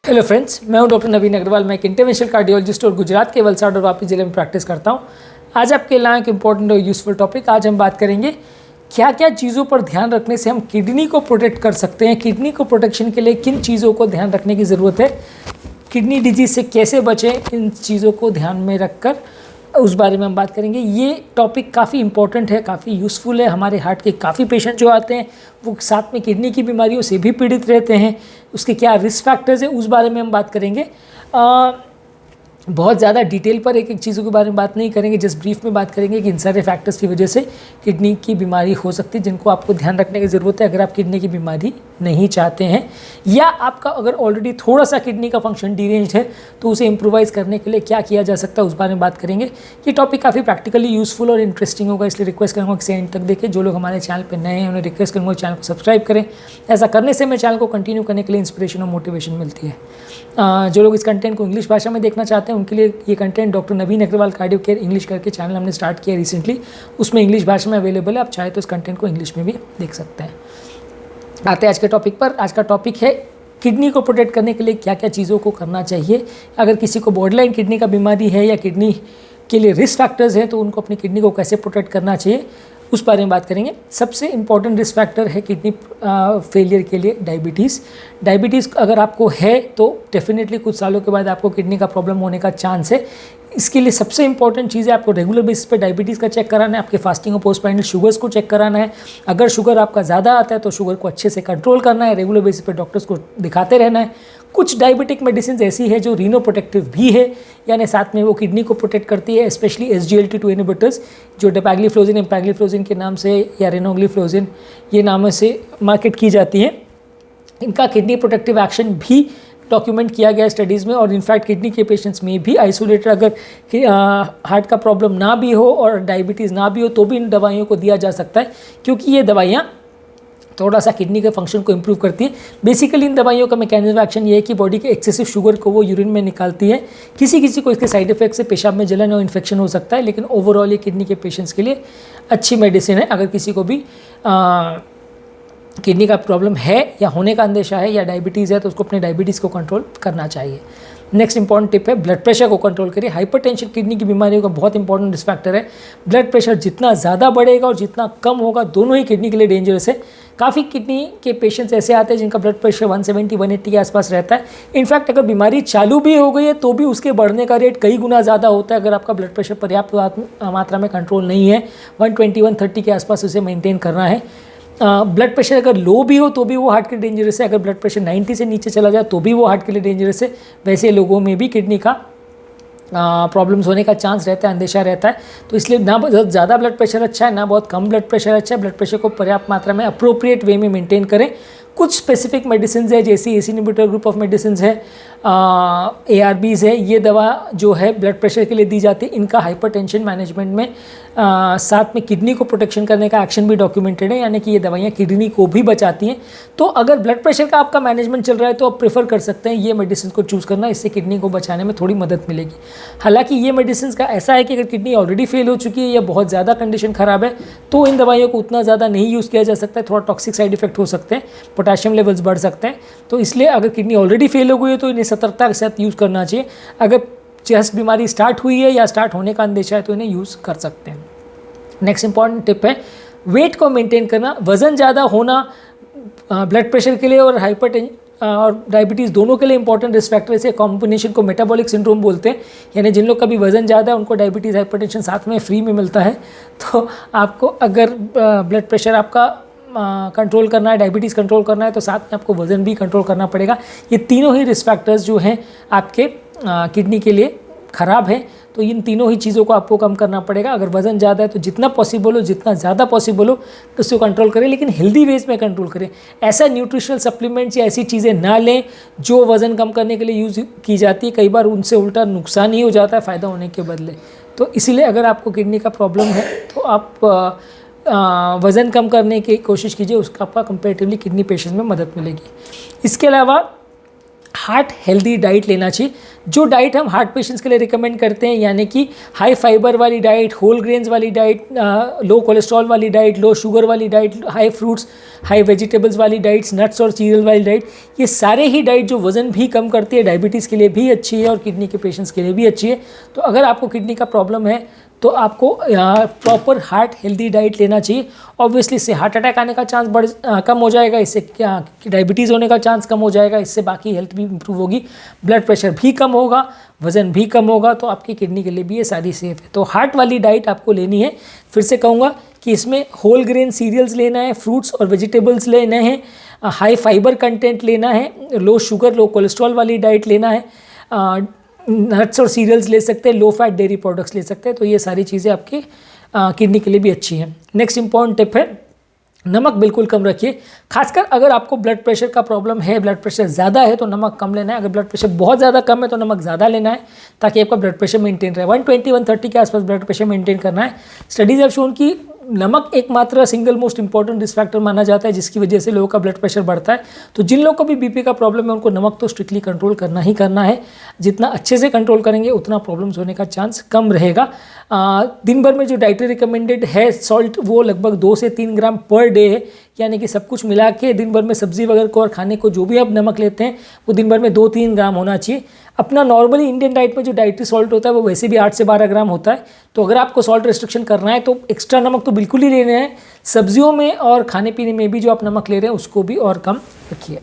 Hello friends, मैं हूं doctor नवीन अग्रवाल। मैं एक इंटरवेंशनल कार्डियोलॉजिस्ट और गुजरात के वलसाड और वापी जिले में प्रैक्टिस करता हूं। आज आपके लिए एक इंपॉर्टेंट और यूजफुल टॉपिक। आज हम बात करेंगे क्या क्या चीज़ों पर ध्यान रखने से हम किडनी को प्रोटेक्ट कर सकते हैं। किडनी को प्रोटेक्शन के लिए किन चीज़ों को ध्यान रखने की ज़रूरत है, किडनी डिजीज़ से कैसे बचें, इन चीज़ों को ध्यान में रखकर उस बारे में हम बात करेंगे। ये टॉपिक काफ़ी इंपॉर्टेंट है, काफ़ी यूज़फुल है। हमारे हार्ट के काफ़ी पेशेंट जो आते हैं वो साथ में किडनी की बीमारियों से भी पीड़ित रहते हैं। उसके क्या रिस्क फैक्टर्स है उस बारे में हम बात करेंगे। बहुत ज़्यादा डिटेल पर एक एक चीज़ों के बारे में बात नहीं करेंगे, जस्ट ब्रीफ में बात करेंगे कि इन सारे फैक्टर्स की वजह से किडनी की बीमारी हो सकती है, जिनको आपको ध्यान रखने की ज़रूरत है अगर आप किडनी की बीमारी नहीं चाहते हैं, या आपका अगर ऑलरेडी थोड़ा सा किडनी का फंक्शन डिरेंज्ड है तो उसे इम्प्रोवाइज़ करने के लिए क्या किया जा सकता है उस बारे में बात करेंगे। ये टॉपिक काफ़ी प्रैक्टिकली यूज़फुल और इंटरेस्टिंग होगा, इसलिए रिक्वेस्ट करूँगा कि एंड तक देखें। जो लोग हमारे चैनल पर नए हैं उन्हें रिक्वेस्ट करूँगा चैनल को सब्सक्राइब करें। ऐसा करने से मैं चैनल को कंटिन्यू करने के लिए इंस्पिरेशन और मोटिवेशन मिलती है। जो लोग इस कंटेंट को इंग्लिश भाषा में देखना चाहते हैं उनके लिए ये कंटेंट डॉक्टर नवीन अग्रवाल कार्डियो केयर इंग्लिश करके चैनल हमने स्टार्ट किया रिसेंटली, उसमें इंग्लिश भाषा में अवेलेबल है। आप चाहे तो इस कंटेंट को इंग्लिश में भी देख सकते हैं। आते हैं आज के टॉपिक पर। आज का टॉपिक है किडनी को प्रोटेक्ट करने के लिए क्या क्या चीज़ों को करना चाहिए। अगर किसी को बॉर्डरलाइन किडनी का बीमारी है या किडनी के लिए रिस्क फैक्टर्स हैं तो उनको अपनी किडनी को कैसे प्रोटेक्ट करना चाहिए उस बारे में बात करेंगे। सबसे इंपॉर्टेंट रिस्क फैक्टर है किडनी फेलियर के लिए डायबिटीज़। डायबिटीज़ अगर आपको है तो डेफिनेटली कुछ सालों के बाद आपको किडनी का प्रॉब्लम होने का चांस है। इसके लिए सबसे इंपॉर्टेंट चीज़ है आपको रेगुलर बेसिस पे डायबिटीज़ का चेक कराना है, आपके फास्टिंग और पोस्टप्राइनल शुगर्स को चेक कराना है। अगर शुगर आपका ज़्यादा आता है तो शुगर को अच्छे से कंट्रोल करना है, रेगुलर बेसिस पे डॉक्टर्स को दिखाते रहना है। कुछ डायबिटिक मेडिसिन ऐसी है जो रीनो प्रोटेक्टिव भी है, यानी साथ में वो किडनी को प्रोटेक्ट करती है, स्पेशली SGLT2 इनहिबिटर्स जो डेपाग्लिफ्लोजिन, एम्पैग्लिफ्लोजिन के नाम से या रेनोग्लिफ्लोजिन ये नामों से मार्केट की जाती हैं। इनका किडनी प्रोटेक्टिव एक्शन भी डॉक्यूमेंट किया गया स्टडीज़ में, और इनफैक्ट किडनी के पेशेंट्स में भी आइसोलेटेड अगर हार्ट का प्रॉब्लम ना भी हो और डायबिटीज़ ना भी हो तो भी इन दवाइयों को दिया जा सकता है, क्योंकि ये दवाइयाँ थोड़ा सा किडनी के फंक्शन को इम्प्रूव करती है। बेसिकली इन दवाइयों का मैकेनिज्म एक्शन ये है कि बॉडी के एक्सेसिव शुगर को वो यूरिन में निकालती है। किसी किसी को इसके साइड इफेक्ट से पेशाब में जलन और इन्फेक्शन हो सकता है, लेकिन ओवरऑल ये किडनी के पेशेंट्स के लिए अच्छी मेडिसिन है। अगर किसी को भी किडनी का प्रॉब्लम है या होने का अंदेशा है या डायबिटीज़ है तो उसको अपने डायबिटीज़ को कंट्रोल करना चाहिए। नेक्स्ट इंपॉर्टेंट टिप है ब्लड प्रेशर को कंट्रोल करिए। हाइपरटेंशन किडनी की बीमारियों का बहुत इंपॉर्टेंट रिस्क फैक्टर है। ब्लड प्रेशर जितना ज़्यादा बढ़ेगा और जितना कम होगा दोनों ही किडनी के लिए डेंजरस है। काफ़ी किडनी के पेशेंट्स ऐसे आते हैं जिनका ब्लड प्रेशर 170-180 के आसपास रहता है। इनफैक्ट अगर बीमारी चालू भी हो गई है तो भी उसके बढ़ने का रेट कई गुना ज़्यादा होता है अगर आपका ब्लड प्रेशर पर्याप्त मात्रा में कंट्रोल नहीं है। 120-130 के आसपास उसे मेंटेन करना है। ब्लड प्रेशर अगर लो भी हो तो भी वो हार्ट के लिए डेंजरस है। अगर ब्लड प्रेशर 90 से नीचे चला जाए तो भी वो हार्ट के लिए डेंजरस है। वैसे लोगों में भी किडनी का प्रॉब्लम्स होने का चांस रहता है, अंदेशा रहता है। तो इसलिए ना बहुत ज़्यादा ब्लड प्रेशर अच्छा है ना बहुत कम ब्लड प्रेशर अच्छा है। ब्लड प्रेशर को पर्याप्त मात्रा में अप्रोप्रिएट वे में मेंटेन करें। कुछ स्पेसिफिक मेडिसिन है जैसे AC inhibitor group of medicine है, ARBs है। ये दवा जो है ब्लड प्रेशर के लिए दी जाती है। इनका हाइपरटेंशन मैनेजमेंट में साथ में किडनी को प्रोटेक्शन करने का एक्शन भी डॉक्यूमेंटेड है, यानी कि ये दवाइयाँ किडनी को भी बचाती हैं। तो अगर ब्लड प्रेशर का आपका मैनेजमेंट चल रहा है तो आप प्रेफर कर सकते हैं ये मेडिसिन को चूज़ करना, इससे किडनी को बचाने में थोड़ी मदद मिलेगी। हालांकि ये मेडिसिन का ऐसा है कि अगर किडनी ऑलरेडी फेल हो चुकी है या बहुत ज़्यादा कंडीशन ख़राब है तो इन दवाइयों को उतना ज़्यादा नहीं यूज़ किया जा सकता है। थोड़ा टॉक्सिक साइड इफेक्ट हो सकते हैं, पोटेशियम लेवल्स बढ़ सकते हैं। तो इसलिए अगर किडनी ऑलरेडी फेल हो गई है तो इन्हें सतर्कता के साथ यूज़ करना चाहिए। अगर जस्ट बीमारी स्टार्ट हुई है या स्टार्ट होने का अंदेशा है तो इन्हें यूज़ कर सकते हैं। नेक्स्ट इंपॉर्टेंट टिप है वेट को मेंटेन करना। वज़न ज़्यादा होना ब्लड प्रेशर के लिए और हाइपरटेंशन और डायबिटीज़ दोनों के लिए इंपॉर्टेंट रिस्क फैक्टर है। कॉम्बिनेशन को मेटाबॉलिक सिंड्रोम बोलते हैं, यानी जिन लोग का भी वज़न ज़्यादा है उनको डायबिटीज़ हाइपरटेंशन साथ में फ्री में मिलता है। तो आपको अगर ब्लड प्रेशर आपका कंट्रोल करना है, डायबिटीज़ कंट्रोल करना है तो साथ में आपको वज़न भी कंट्रोल करना पड़ेगा। ये तीनों ही रिस्क फैक्टर्स जो हैं आपके किडनी के लिए ख़राब है, तो इन तीनों ही चीज़ों को आपको कम करना पड़ेगा। अगर वज़न ज़्यादा है तो जितना पॉसिबल हो, जितना ज़्यादा पॉसिबल हो उसको कंट्रोल करें, लेकिन हेल्दी वेज में कंट्रोल करें। ऐसा न्यूट्रिशनल सप्लीमेंट्स या ऐसी चीज़ें ना लें जो वज़न कम करने के लिए यूज़ की जाती है। कई बार उनसे उल्टा नुकसान ही हो जाता है फ़ायदा होने के बदले। तो इसीलिए अगर आपको किडनी का प्रॉब्लम है तो आप वज़न कम करने की कोशिश कीजिए, उसका आपका कंपेरेटिवली किडनी पेशेंट्स में मदद मिलेगी। इसके अलावा हार्ट हेल्दी डाइट लेना चाहिए। जो डाइट हम हार्ट पेशेंट्स के लिए रिकमेंड करते हैं, यानी कि हाई फाइबर वाली डाइट, होल ग्रेन्स वाली डाइट, लो कोलेस्ट्रॉल वाली डाइट, लो शुगर वाली diet, high fruits high vegetables वाली डाइट्स, नट्स और सीरियल वाली डाइट, ये सारे ही डाइट जो वज़न भी कम करती है, डायबिटीज़ के लिए भी अच्छी है और किडनी के पेशेंट्स के लिए भी अच्छी है। तो अगर आपको किडनी का प्रॉब्लम है तो आपको प्रॉपर हार्ट हेल्दी डाइट लेना चाहिए। ऑब्वियसली इससे हार्ट अटैक आने का चांस कम हो जाएगा, इससे क्या डायबिटीज़ होने का चांस कम हो जाएगा, इससे बाकी हेल्थ भी इंप्रूव होगी, ब्लड प्रेशर भी कम होगा, वज़न भी कम होगा, तो आपकी किडनी के लिए भी ये सारी सेफ है। तो हार्ट वाली डाइट आपको लेनी है। फिर से कहूँगा कि इसमें होल ग्रेन सीरियल्स लेना है, फ्रूट्स और वेजिटेबल्स लेने हैं, हाई फाइबर कंटेंट लेना है, लो शुगर लो कोलेस्ट्रॉल वाली डाइट लेना है, नट्स और सीरियल्स ले सकते हैं, लो फैट डेयरी प्रोडक्ट्स ले सकते हैं। तो ये सारी चीज़ें आपकी किडनी के लिए भी अच्छी हैं। नेक्स्ट इंपॉर्टेंट टिप है, नमक बिल्कुल कम रखिए। खासकर अगर आपको ब्लड प्रेशर का प्रॉब्लम है, ब्लड प्रेशर ज़्यादा है तो नमक कम लेना है। अगर ब्लड प्रेशर बहुत ज़्यादा कम है तो नमक ज़्यादा लेना है ताकि आपका ब्लड प्रेशर मेंटेन रहे। 120-130 के आसपास ब्लड प्रेशर मेंटेन करना है। स्टडीज़ हैव शोन कि नमक एकमात्र single most important risk factor माना जाता है जिसकी वजह से लोगों का ब्लड प्रेशर बढ़ता है। तो जिन लोगों को भी बीपी का प्रॉब्लम है उनको नमक तो स्ट्रिक्टली कंट्रोल करना ही करना है। जितना अच्छे से कंट्रोल करेंगे उतना प्रॉब्लम्स होने का चांस कम रहेगा। दिन भर में जो डाइटरी रिकमेंडेड है सॉल्ट वो लगभग 2 से 3 ग्राम पर डे है, यानी कि सब कुछ मिला के दिन भर में सब्जी वगैरह को और खाने को जो भी आप नमक लेते हैं वो दिन भर में 2-3 ग्राम होना चाहिए। अपना नॉर्मली इंडियन डाइट में जो डाइटरी सॉल्ट होता है वो वैसे भी 8 से 12 ग्राम होता है। तो अगर आपको सॉल्ट रिस्ट्रिक्शन करना है तो एक्स्ट्रा नमक तो बिल्कुल ही लेना है। सब्जियों में और खाने पीने में भी जो आप नमक ले रहे हैं उसको भी और कम रखिए।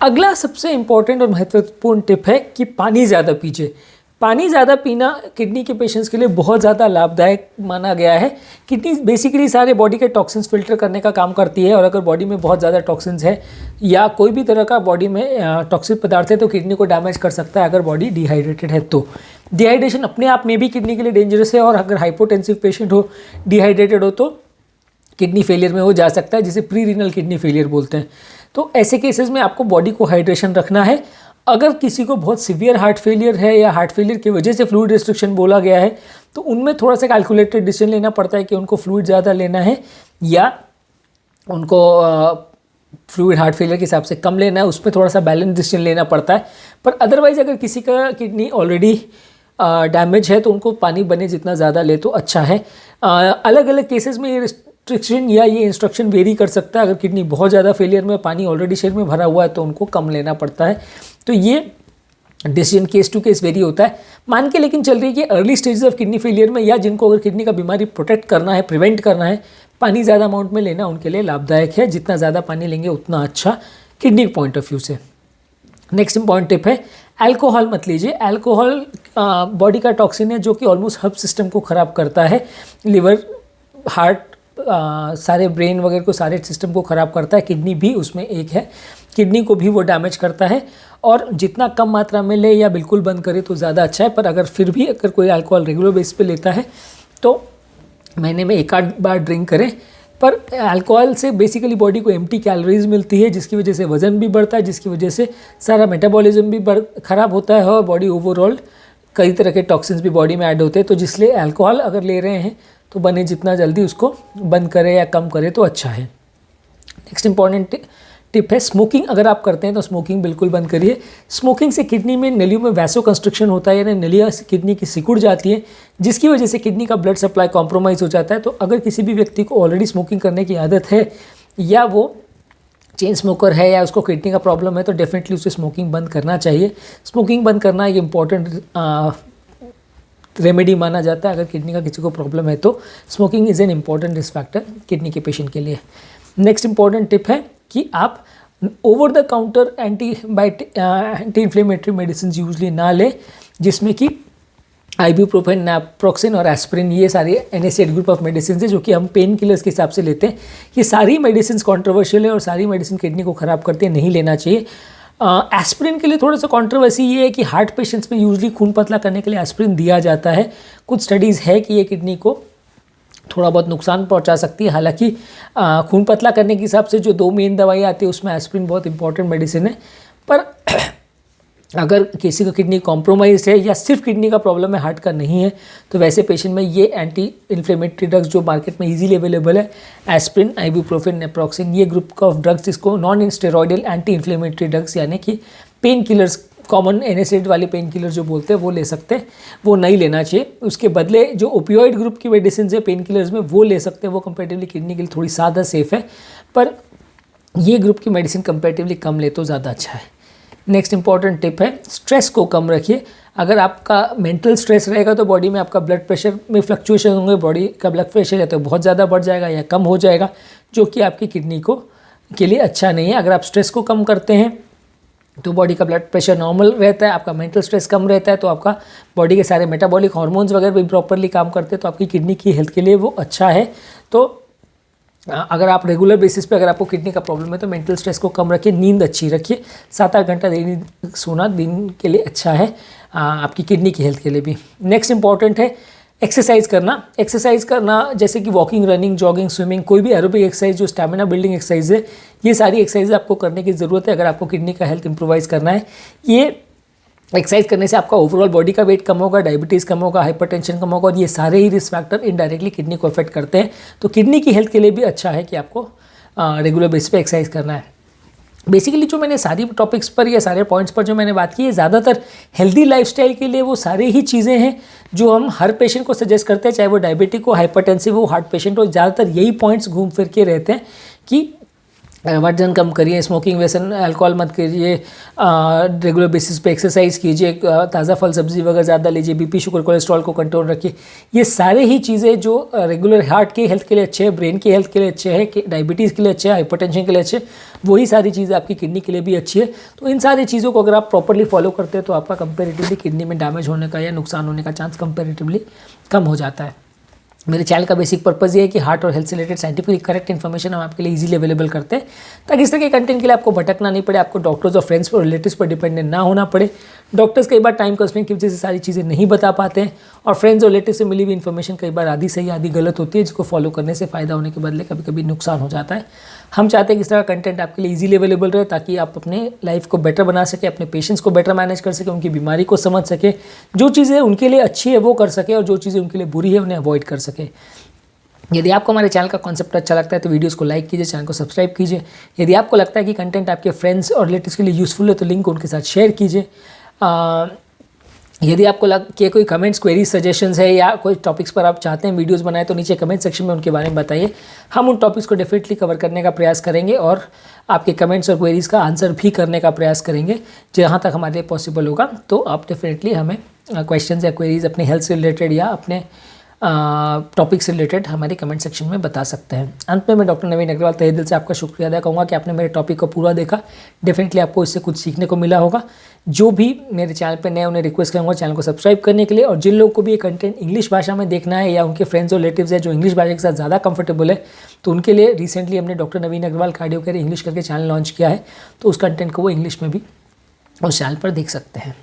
अगला सबसे इंपॉर्टेंट और महत्वपूर्ण टिप है कि पानी ज़्यादा पीजिए। पानी ज़्यादा पीना किडनी के पेशेंट्स के लिए बहुत ज़्यादा लाभदायक माना गया है। किडनी बेसिकली सारे बॉडी के टॉक्सिन्स फिल्टर करने का काम करती है और अगर बॉडी में बहुत ज़्यादा टॉक्सिन्स है या कोई भी तरह का बॉडी में टॉक्सिक पदार्थ है तो किडनी को डैमेज कर सकता है अगर बॉडी डिहाइड्रेटेड है तो। डिहाइड्रेशन अपने आप में भी किडनी के लिए डेंजरस है और अगर हाइपोटेंसिव पेशेंट हो, डिहाइड्रेटेड हो तो किडनी फेलियर में हो जा सकता है, जिसे प्री रीनल किडनी फेलियर बोलते हैं। तो ऐसे केसेस में आपको बॉडी को हाइड्रेशन रखना है। अगर किसी को बहुत सीवियर हार्ट फेलियर है या हार्ट फेलियर की वजह से फ्लूइड रिस्ट्रिक्शन बोला गया है तो उनमें थोड़ा सा कैलकुलेटेड डिसीजन लेना पड़ता है कि उनको फ्लूइड ज़्यादा लेना है या उनको फ्लूइड हार्ट फेलियर के हिसाब से कम लेना है। उसमें थोड़ा सा बैलेंस डिसीजन लेना पड़ता है। पर अदरवाइज़ अगर किसी का किडनी ऑलरेडी डैमेज है तो उनको पानी बने जितना ज़्यादा ले तो अच्छा है। अलग अलग केसेस में ये रिस्ट्रिक्शन या ये इंस्ट्रक्शन वेरी कर सकता है। अगर किडनी बहुत ज़्यादा फेलियर में, पानी ऑलरेडी शरीर में भरा हुआ है तो उनको कम लेना पड़ता है। तो ये decision case to case vary होता है। मान के लेकिन चल रही है कि early stages of kidney failure में या जिनको अगर किडनी का बीमारी प्रोटेक्ट करना है, प्रिवेंट करना है, पानी ज़्यादा अमाउंट में लेना उनके लिए लाभदायक है। जितना ज़्यादा पानी लेंगे उतना अच्छा किडनी पॉइंट ऑफ व्यू से। नेक्स्ट इंपॉर्टेंट टिप है, अल्कोहल मत लीजिए। अल्कोहल बॉडी का टॉक्सिन है जो कि ऑलमोस्ट हर सिस्टम को ख़राब करता है। लिवर, हार्ट, सारे ब्रेन वगैरह को, सारे सिस्टम को ख़राब करता है। किडनी भी उसमें एक है, किडनी को भी वो डैमेज करता है। और जितना कम मात्रा में ले या बिल्कुल बंद करे तो ज़्यादा अच्छा है। पर अगर फिर भी अगर कोई अल्कोहल रेगुलर बेस पे लेता है तो महीने में 1 आध बार ड्रिंक करें। पर अल्कोहल से बेसिकली बॉडी को एम्प्टी कैलोरीज मिलती है जिसकी वजह से वज़न भी बढ़ता है, जिसकी वजह से सारा मेटाबॉलिज्म भी ख़राब होता है और बॉडी ओवरऑल कई तरह के टॉक्सिन्स भी बॉडी में ऐड होते हैं। तो जिसलिए अल्कोहल अगर ले रहे हैं तो बने जितना जल्दी उसको बंद करें या कम करें तो अच्छा है। नेक्स्ट इंपॉर्टेंट टिप है, स्मोकिंग अगर आप करते हैं तो स्मोकिंग बिल्कुल बंद करिए। स्मोकिंग से किडनी में नलियों में वैसो कंस्ट्रक्शन होता है, यानी नलियाँ किडनी की सिकुड़ जाती है जिसकी वजह से किडनी का ब्लड सप्लाई कॉम्प्रोमाइज़ हो जाता है। तो अगर किसी भी व्यक्ति को ऑलरेडी स्मोकिंग करने की आदत है या वो चेन स्मोकर है या उसको किडनी का प्रॉब्लम है तो डेफिनेटली उसे स्मोकिंग बंद करना चाहिए। स्मोकिंग बंद करना एक इम्पॉर्टेंट रेमेडी माना जाता है। अगर किडनी का किसी को प्रॉब्लम है तो smoking is an important risk factor kidney के पेशेंट के लिए। नेक्स्ट इंपॉर्टेंट टिप है कि आप over the counter anti inflammatory medicine usually ना लें, जिसमें कि आइबुप्रोफेन, नैप्रोक्सिन और एस्पिरिन, ये सारे NSAID ग्रुप ऑफ मेडिसिन है जो कि हम पेन किलर्स के हिसाब से लेते हैं। ये सारी मेडिसिन कॉन्ट्रोवर्शियल है और सारी मेडिसिन किडनी को ख़राब करती है, नहीं लेना चाहिए। एस्पिरिन के लिए थोड़ा सा कंट्रोवर्सी ये है कि हार्ट पेशेंट्स में यूजली खून पतला करने के लिए एस्पिरिन दिया जाता है। कुछ स्टडीज़ है कि ये किडनी को थोड़ा बहुत नुकसान पहुंचा सकती है। हालांकि खून पतला करने के हिसाब से जो 2 मेन दवाई आती है उसमें एस्पिरिन बहुत इंपॉर्टेंट मेडिसिन है। पर अगर किसी का किडनी कॉम्प्रोमाइज़ है या सिर्फ किडनी का प्रॉब्लम है, हार्ट का नहीं है, तो वैसे पेशेंट में ये एंटी इन्फ्लेमेटरी ड्रग्स जो मार्केट में इजीली अवेलेबल है, एस्पिरिन, आइबुप्रोफेन, नेप्रोक्सिन, ये ग्रुप ऑफ ड्रग्स जिसको non steroidal anti inflammatory drugs यानी कि पेन किलर्स, कॉमन एनेस्थेटिक वाले पेन किलर जो बोलते हैं वो ले सकते हैं, वो नहीं लेना चाहिए। उसके बदले जो ओपियोइड ग्रुप की मेडिसिन है पेन किलर्स में वो ले सकते हैं, वो कंपेरेटिवली किडनी के लिए थोड़ी ज़्यादा सेफ़ है, पर ये ग्रुप की मेडिसिन कंपेरेटिवली कम ले तो ज़्यादा अच्छा है। नेक्स्ट इंपॉर्टेंट टिप है, स्ट्रेस को कम रखिए। अगर आपका मेंटल स्ट्रेस रहेगा तो बॉडी में आपका ब्लड प्रेशर में फ्लक्चुएशन होंगे, बॉडी का ब्लड प्रेशर या तो बहुत ज़्यादा बढ़ जाएगा या कम हो जाएगा, जो कि आपकी किडनी को के लिए अच्छा नहीं है। अगर आप स्ट्रेस को कम करते हैं तो बॉडी का ब्लड प्रेशर नॉर्मल रहता है, आपका मेंटल स्ट्रेस कम रहता है, तो आपका बॉडी के सारे मेटाबॉलिक हार्मोन्स वगैरह भी प्रॉपरली काम करते हैं, तो आपकी किडनी की हेल्थ के लिए वो अच्छा है। तो अगर आप रेगुलर बेसिस पे अगर आपको किडनी का प्रॉब्लम है तो मेंटल स्ट्रेस को कम रखिए, नींद अच्छी रखिए। 7-8 घंटा नींद सोना दिन के लिए अच्छा है, आपकी किडनी की हेल्थ के लिए भी। नेक्स्ट इंपॉर्टेंट है एक्सरसाइज करना। एक्सरसाइज करना जैसे कि वॉकिंग, रनिंग, जॉगिंग, स्विमिंग, कोई भी एरोबिक एक्सरसाइज जो स्टैमिना बिल्डिंग एक्सरसाइज है, ये सारी एक्सरसाइज आपको करने की ज़रूरत है अगर आपको किडनी का हेल्थ इंप्रूवाइज करना है। ये एक्सरसाइज करने से आपका ओवरऑल बॉडी का वेट कम होगा, डायबिटीज़ कम होगा, हाइपरटेंशन कम होगा, और ये सारे ही रिस्क फैक्टर इनडायरेक्टली किडनी को अफेक्ट करते हैं। तो किडनी की हेल्थ के लिए भी अच्छा है कि आपको रेगुलर बेसिस पे एक्सरसाइज करना है। बेसिकली जो मैंने सारी टॉपिक्स पर या सारे पॉइंट्स पर जो मैंने बात की है, ज़्यादातर हेल्दी लाइफस्टाइल के लिए वो सारे ही चीज़ें हैं जो हम हर पेशेंट को सजेस्ट करते हैं, चाहे वो डायबिटिक हो, हाइपरटेंसिव हो, हार्ट पेशेंट हो। ज़्यादातर यही पॉइंट्स घूम फिर के रहते हैं कि वजन कम करिए, स्मोकिंग, व्यसन, अल्कोहल मत करिए, रेगुलर बेसिस पे एक्सरसाइज कीजिए, ताज़ा फल सब्जी वगैरह ज़्यादा लीजिए, बीपी, शुगर, कोलेस्ट्रॉल को कंट्रोल रखिए। ये सारे ही चीज़ें जो रेगुलर हार्ट की हेल्थ के लिए अच्छे हैं, ब्रेन की हेल्थ के लिए अच्छे हैं, डायबिटीज़ के लिए अच्छे हैं, हाइपरटेंशन के लिए अच्छे हैं, वही सारी चीज़ें आपकी किडनी के लिए भी अच्छी है। तो इन सारी चीज़ों को अगर आप प्रॉपरली फॉलो करते हैं तो आपका कंपेरेटिवली किडनी में डैमेज होने का या नुकसान होने का चांस कंपेरेटिवली कम हो जाता है। मेरे चैनल का बेसिक पर्पज़ ये है कि हार्ट और हेल्थ से रिलेटेड साइंटिफिकली करेक्ट इन्फॉर्मेशन हम आपके लिए इजीली अवेलेबल करते हैं, ताकि इस तरह के कंटेंट के लिए आपको भटकना नहीं पड़े, आपको डॉक्टर्स और फ्रेंड्स और रिलेटिव्स पर डिपेंडेंट ना होना पड़े। डॉक्टर्स कई बार टाइम कंस्ट्रेंट की वजह से सारी चीज़ें नहीं बता पाते हैं, और फ्रेंड्स और रिलेटिव से मिली हुई इन्फॉर्मेशन कई बार आधी सही आधी गलत होती है, जिसको फॉलो करने से फ़ायदा होने के बदले कभी कभी नुकसान हो जाता है। हम चाहते हैं कि इस तरह का कंटेंट आपके लिए इजीली अवेलेबल रहे, ताकि आप अपने लाइफ को बेटर बना सकें, अपने पेशेंट्स को बेटर मैनेज कर सकें, उनकी बीमारी को समझ सकें, जो चीज़ें उनके लिए अच्छी है वो कर सकें, और जो चीज़ें उनके लिए बुरी है उन्हें अवॉइड कर सकें। यदि आपको हमारे चैनल का कॉन्सेप्ट अच्छा लगता है तो वीडियोस को लाइक कीजिए, चैनल को सब्सक्राइब कीजिए। यदि आपको लगता है कि कंटेंट आपके फ्रेंड्स और रिलेटिव्स के लिए यूज़फुल है तो लिंक उनके साथ शेयर कीजिए। यदि आपको कि कोई कमेंट्स, क्वेरीज, सजेशंस है या कोई टॉपिक्स पर आप चाहते हैं वीडियोस बनाए तो नीचे कमेंट सेक्शन में उनके बारे में बताइए। हम उन टॉपिक्स को डेफिनेटली कवर करने का प्रयास करेंगे और आपके कमेंट्स और क्वेरीज़ का आंसर भी करने का प्रयास करेंगे जहाँ तक हमारे लिए पॉसिबल होगा। तो आप डेफिनेटली हमें क्वेश्चंस या क्वेरीज़ अपने हेल्थ से रिलेटेड या अपने टॉपिक से रिलेटेड हमारे कमेंट सेक्शन में बता सकते हैं। अंत में मैं डॉक्टर नवीन अग्रवाल तहे दिल से आपका शुक्रिया अदा करूँगा कि आपने मेरे टॉपिक को पूरा देखा। डेफिनेटली आपको इससे कुछ सीखने को मिला होगा। जो भी मेरे चैनल पे नए उन्हें रिक्वेस्ट करूँगा चैनल को सब्सक्राइब करने के लिए, और जिन लोगों को भी ये कंटेंट इंग्लिश भाषा में देखना है या उनके फ्रेंड्स और रिलेटिव्स है जो इंग्लिश भाषा के साथ ज़्यादा कंफर्टेबल है, तो उनके लिए रिसेंटली हमने डॉक्टर नवीन अग्रवाल कार्डियो केयर इंग्लिश करके चैनल लॉन्च किया है, तो उस कंटेंट को वो इंग्लिश में भी उस चैनल पर देख सकते हैं।